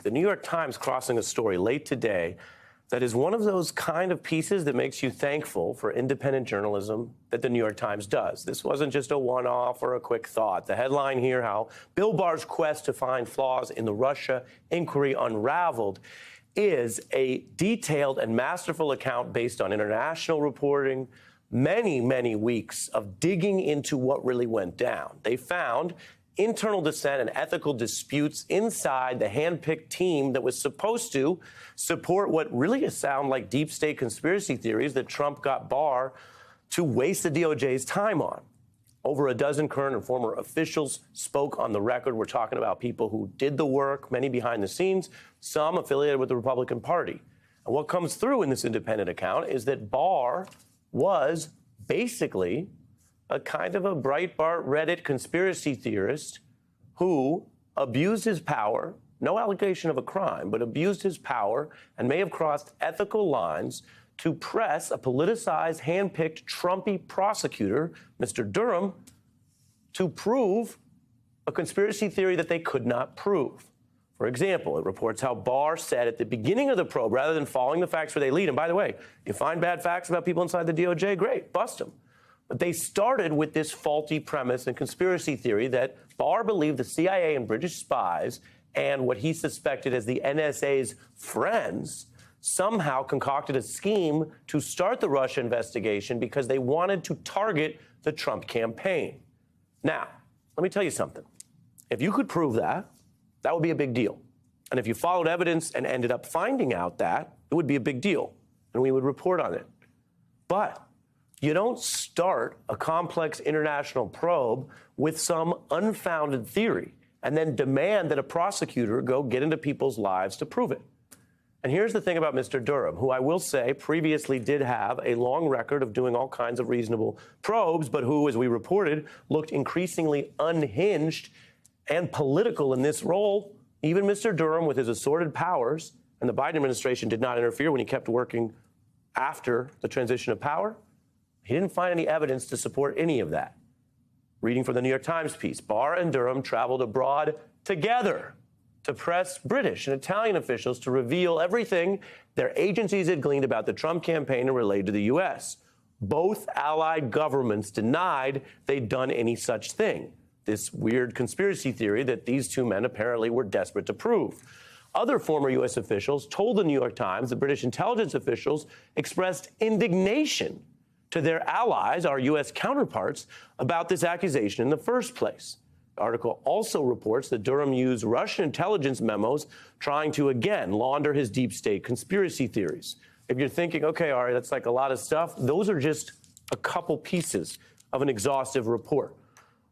The New York Times crossing a story late today that is one of those kind of pieces that makes you thankful for independent journalism that the New York Times does. This wasn't just a one-off or a quick thought. The headline here, how Bill Barr's quest to find flaws in the Russia inquiry unraveled, is a detailed and masterful account based on international reporting, many, many weeks of digging into what really went down. They found internal dissent and ethical disputes inside the handpicked team that was supposed to support what really sound like deep state conspiracy theories that Trump got Barr to waste the DOJ's time on. Over a dozen current and former officials spoke on the record. We're talking about people who did the work, many behind the scenes, some affiliated with the Republican Party. And what comes through in this independent account is that Barr was basically a kind of a Breitbart Reddit conspiracy theorist who abused his power, no allegation of a crime, but abused his power and may have crossed ethical lines to press a politicized, hand-picked Trumpy prosecutor, Mr. Durham, to prove a conspiracy theory that they could not prove. For example, it reports how Barr said at the beginning of the probe, rather than following the facts where they lead, and by the way, you find bad facts about people inside the DOJ, great, bust them. But they started with this faulty premise and conspiracy theory that Barr believed the CIA and British spies and what he suspected as the NSA's friends somehow concocted a scheme to start the Russia investigation because they wanted to target the Trump campaign. Now, let me tell you something. If you could prove that, that would be a big deal. And if you followed evidence and ended up finding out that, it would be a big deal, and we would report on it. But you don't start a complex international probe with some unfounded theory and then demand that a prosecutor go get into people's lives to prove it. And here's the thing about Mr. Durham, who I will say previously did have a long record of doing all kinds of reasonable probes, but who, as we reported, looked increasingly unhinged and political in this role. Even Mr. Durham, with his assorted powers, and the Biden administration did not interfere when he kept working after the transition of power, he didn't find any evidence to support any of that. Reading from the New York Times piece, Barr and Durham traveled abroad together to press British and Italian officials to reveal everything their agencies had gleaned about the Trump campaign and related to the U.S. Both allied governments denied they'd done any such thing. This weird conspiracy theory that these two men apparently were desperate to prove. Other former U.S. officials told the New York Times that British intelligence officials expressed indignation to their allies, our U.S. counterparts, about this accusation in the first place. The article also reports that Durham used Russian intelligence memos trying to, again, launder his deep state conspiracy theories. If you're thinking, okay, Ari, that's like a lot of stuff, those are just a couple pieces of an exhaustive report.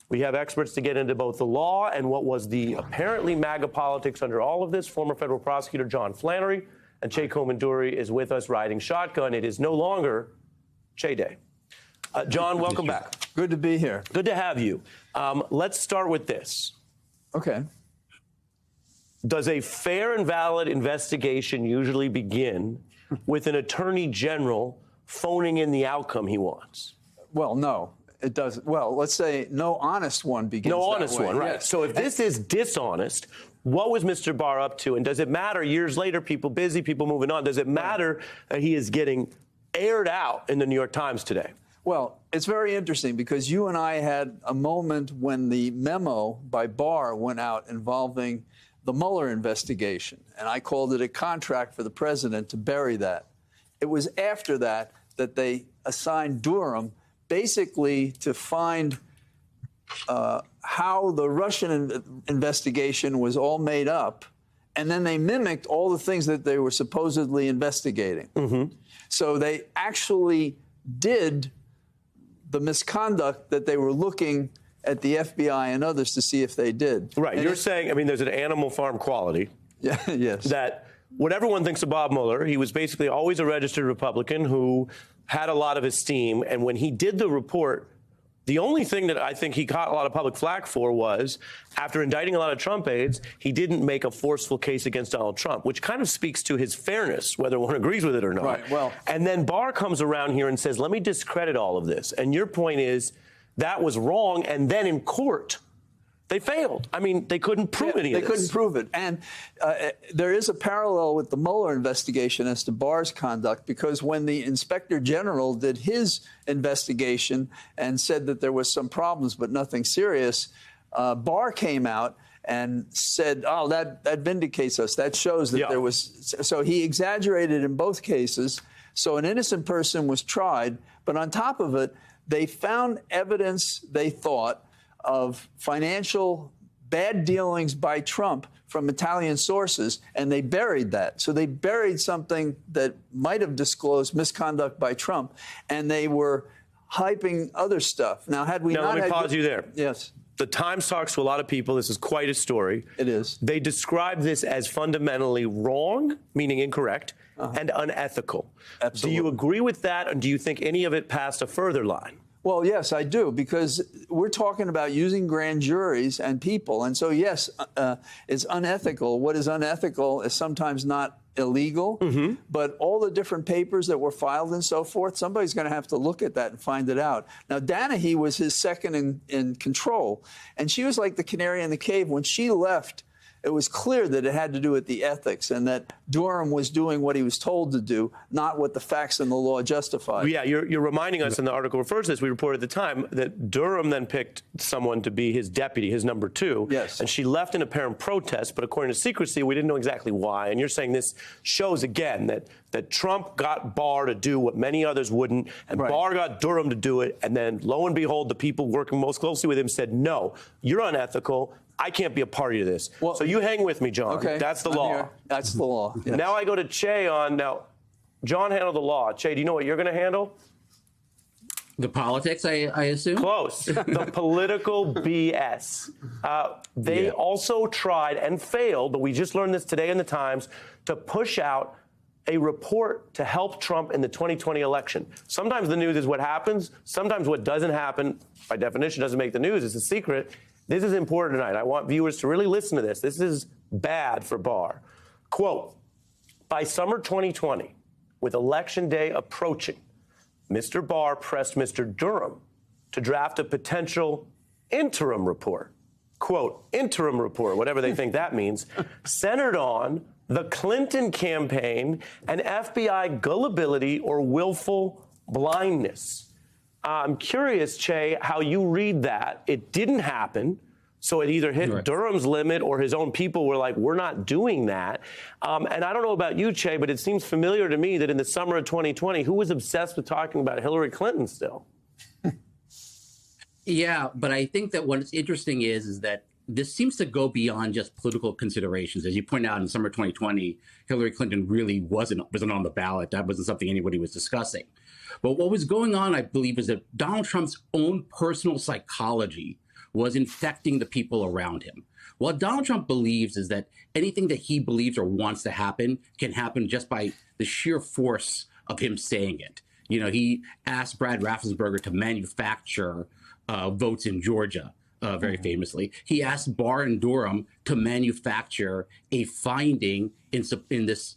We have experts to get into both the law and what was the apparently MAGA politics under all of this. Former federal prosecutor John Flannery and Che Komanduri is with us riding shotgun. It is no longer Che Day. John, welcome back. Good to be here. Good to have you. Let's start with this. Okay. Does a fair and valid investigation usually begin with an attorney general phoning in the outcome he wants? Well, no, it doesn't. Well, let's say no honest one begins No that honest way. one, right. Yes. So if this is dishonest, what was Mr. Barr up to? And does it matter years later, people busy, people moving on, does it matter that he is getting aired out in the New York Times today? Well, it's very interesting because you and I had a moment when the memo by Barr went out involving the Mueller investigation, and I called it a contract for the president to bury that. It was after that that they assigned Durham basically to find how the Russian investigation was all made up, and then they mimicked all the things that they were supposedly investigating. Mm-hmm. So they actually did the misconduct that they were looking at the FBI and others to see if they did. Right. And you're saying, I mean, there's an Animal Farm quality. Yeah, yes. That what everyone thinks of Bob Mueller, he was basically always a registered Republican who had a lot of esteem. And when he did the report, the only thing that I think he caught a lot of public flack for was, after indicting a lot of Trump aides, he didn't make a forceful case against Donald Trump, which kind of speaks to his fairness, whether one agrees with it or not. Right, well. And then Barr comes around here and says, let me discredit all of this. And your point is that was wrong. And then in court, They failed. I mean, they couldn't prove any of this. They couldn't prove it. And there is a parallel with the Mueller investigation as to Barr's conduct, because when the Inspector General did his investigation and said that there was some problems but nothing serious, Barr came out and said, oh, that vindicates us. That shows that there was. So he exaggerated in both cases. So an innocent person was tried. But on top of it, they found evidence, they thought, of financial bad dealings by Trump from Italian sources, and they buried that. So they buried something that might have disclosed misconduct by Trump, and they were hyping other stuff. Now, had we not let me pause you there. Yes. The Times talks to a lot of people. This is quite a story. It is. They describe this as fundamentally wrong, meaning incorrect, and unethical. Absolutely. Do you agree with that, and do you think any of it passed a further line? Well, yes, I do, because we're talking about using grand juries and people. And so, yes, it's unethical. What is unethical is sometimes not illegal, but all the different papers that were filed and so forth, somebody's going to have to look at that and find it out. Now, Danahy was his second in control, and she was like the canary in the cave. When she left, it was clear that it had to do with the ethics and that Durham was doing what he was told to do, not what the facts and the law justified. Yeah, you're reminding us, and the article refers to this, we reported at the time, that Durham then picked someone to be his deputy, his number 2. Yes. And she left in apparent protest, but according to secrecy, we didn't know exactly why. And you're saying this shows again that Trump got Barr to do what many others wouldn't, and Barr got Durham to do it, and then lo and behold, the people working most closely with him said, no, you're unethical. I can't be a party to this. Well, so you hang with me, John. Okay. That's the law. Here. That's the law. Yes. Now I go to Che on. Now, John handled the law. Che, do you know what you're going to handle? The politics, I assume? Close. The political BS. They also tried and failed, but we just learned this today in the Times, to push out a report to help Trump in the 2020 election. Sometimes the news is what happens. Sometimes what doesn't happen, by definition, doesn't make the news. It's a secret. This is important tonight. I want viewers to really listen to this. This is bad for Barr. Quote, by summer 2020, with Election Day approaching, Mr. Barr pressed Mr. Durham to draft a potential interim report. Quote, interim report, whatever they think that means, centered on the Clinton campaign and FBI gullibility or willful blindness. I'm curious, Che, how you read that. It didn't happen, so it either hit Durham's limit or his own people were like, we're not doing that. And I don't know about you, Che, but it seems familiar to me that in the summer of 2020, who was obsessed with talking about Hillary Clinton still? Yeah, but I think that what's interesting is that this seems to go beyond just political considerations. As you point out, in summer 2020, Hillary Clinton really wasn't on the ballot. That wasn't something anybody was discussing. But what was going on, I believe, is that Donald Trump's own personal psychology was infecting the people around him. What Donald Trump believes is that anything that he believes or wants to happen can happen just by the sheer force of him saying it. You know, he asked Brad Raffensperger to manufacture votes in Georgia. Very famously, he asked Barr and Durham to manufacture a finding in this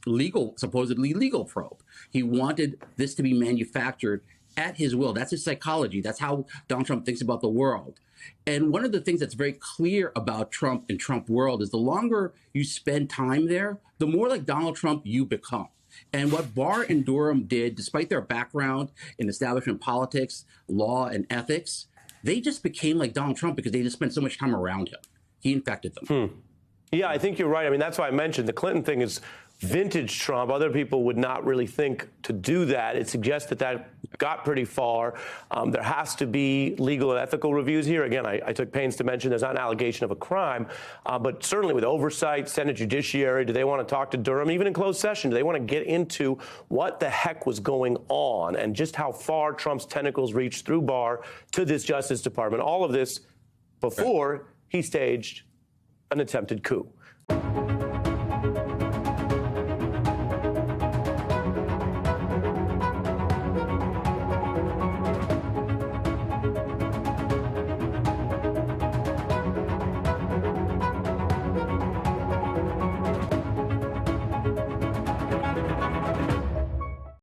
supposedly legal probe. He wanted this to be manufactured at his will. That's his psychology. That's how Donald Trump thinks about the world. And one of the things that's very clear about Trump and Trump world is the longer you spend time there, the more like Donald Trump you become. And what Barr and Durham did, despite their background in establishment politics, law, and ethics, they just became like Donald Trump because they just spent so much time around him. He infected them. Yeah, I think you're right. I mean, that's why I mentioned the Clinton thing is vintage Trump. Other people would not really think to do that. It suggests that got pretty far. There has to be legal and ethical reviews here. Again, I took pains to mention there's not an allegation of a crime, but certainly with oversight, Senate Judiciary, do they want to talk to Durham? Even in closed session, do they want to get into what the heck was going on and just how far Trump's tentacles reached through Barr to this Justice Department? All of this before he staged an attempted coup.